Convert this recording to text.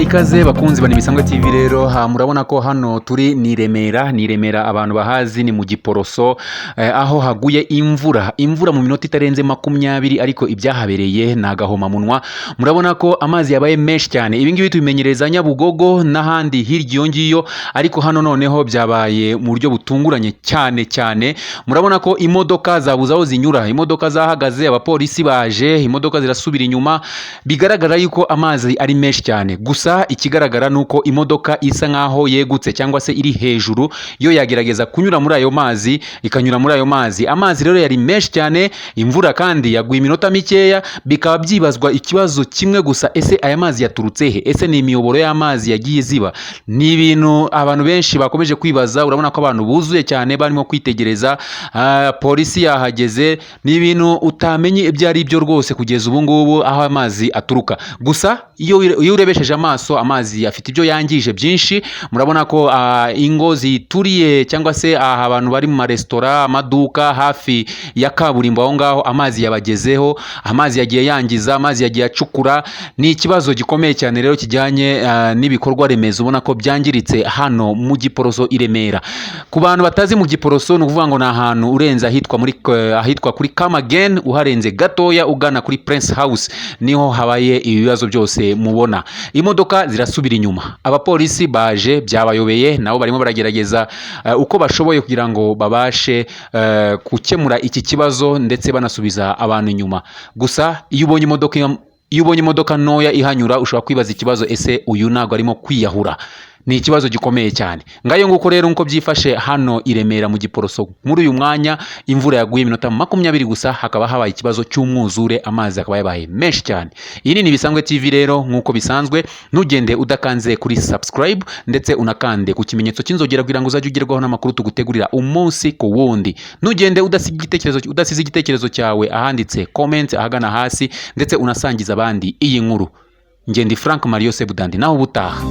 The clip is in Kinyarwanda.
ikaze bakunzi bani Bisangwe TV rero murabona ko hano turi ni Remera abantu bahazi ni mu Giporoso aho haguye imvura mu minota itarenze 20 ariko ibyahabereye nagahoma munwa. Murabona ko amazi yabaye menshi cyane, ibi ngibi tubimenyereza Nyabugogo n'ahandi hirya ngiyo, ariko hano noneho byabaye mu buryo butunguranye cyane. Murabona ko imodoka zabuze aho zinyura, imodoka zahagaze, abapolisi baje, imodoka zirasubira inyuma, bigaragara yuko amazi ari menshi cyane. Gusa ikigaragara nuko imodoka isa nkaho yegutse cyangwa se iri hejuru yo yagerageza kunyura muri ayo mazi, ikanyura muri ayo mazi. Amazi rero yari menshi cyane, imvura kandi yaguye iminota mikeya, bikaba byibazwa ikibazo kimwe gusa, ese aya mazi yaturutse he? Ese ni imiyoboro y'amazi yagiye ziba? Ni ibintu abantu benshi bakomeje kwibaza. Urabona ko abantu buzuye cyane barimo kwitegereza, polisi yahageze, ni ibintu utamenye ibyo ari byo rwose kugeza ubu ngubu aho amazi aturuka. Gusa iyo urebesheje amaso, amazi afite ibyo yangije byinshi. Murabona ko ingo zituriye cyangwa se abantu bari mu maresitora, amaduka hafi ya kaburimbo aho ngaho amazi yabagezeho, amazi yagiye yangiza, amazi yagiye acukura. Ni ikibazo gikomeye cyane rero kijyanye n'ibikorwa remezo, ubona ko byangiritse hano mu Giporoso i Remera. Ku bantu batazi mu Giporoso, ni ukuvuga ngo ni ahantu urenze ahitwa kuri Kamagen, uharenze gatoya ugana kuri Prince House, niho habaye ibibazo byose mubona. Imodoka zirasubira inyuma, abapolisi baje byabayobeye, nabo barimo baragerageza uko bashoboye kugira ngo babashe gukemura iki kibazo ndetse banasubiza abantu inyuma. Gusa iyo ubonye imodoka ntoya ihanyura, ushobora kwibaza ikibazo, ese uyu ntago arimo kwiyahura? Ni ikibazo gikomeye cyane. Ngayo nguko rero nko byifashe hano i Remera mu Giporoso muri uyu mwanya. Imvura yaguye iminota 20 gusa, hakaba habaye ikibazo cy'umwuzure, amazi akaba yabaye menshi cyane. Iyi ni Bisangwe TV rero, nkuko bisanzwe, ntugende udakanze kuri subscribe ndetse unakande ku kimenyetso cy'inzogera kugira ngo uzajye ugerwaho n'amakuru tugutegurira umunsi ku wundi. Ntugende udasize igitekerezo cyawe ahanditse comment ahagana hasi, ndetse unasangiza abandi iyi nkuru. Ngendi Frank Mario Sebudandi, naho ubutaha.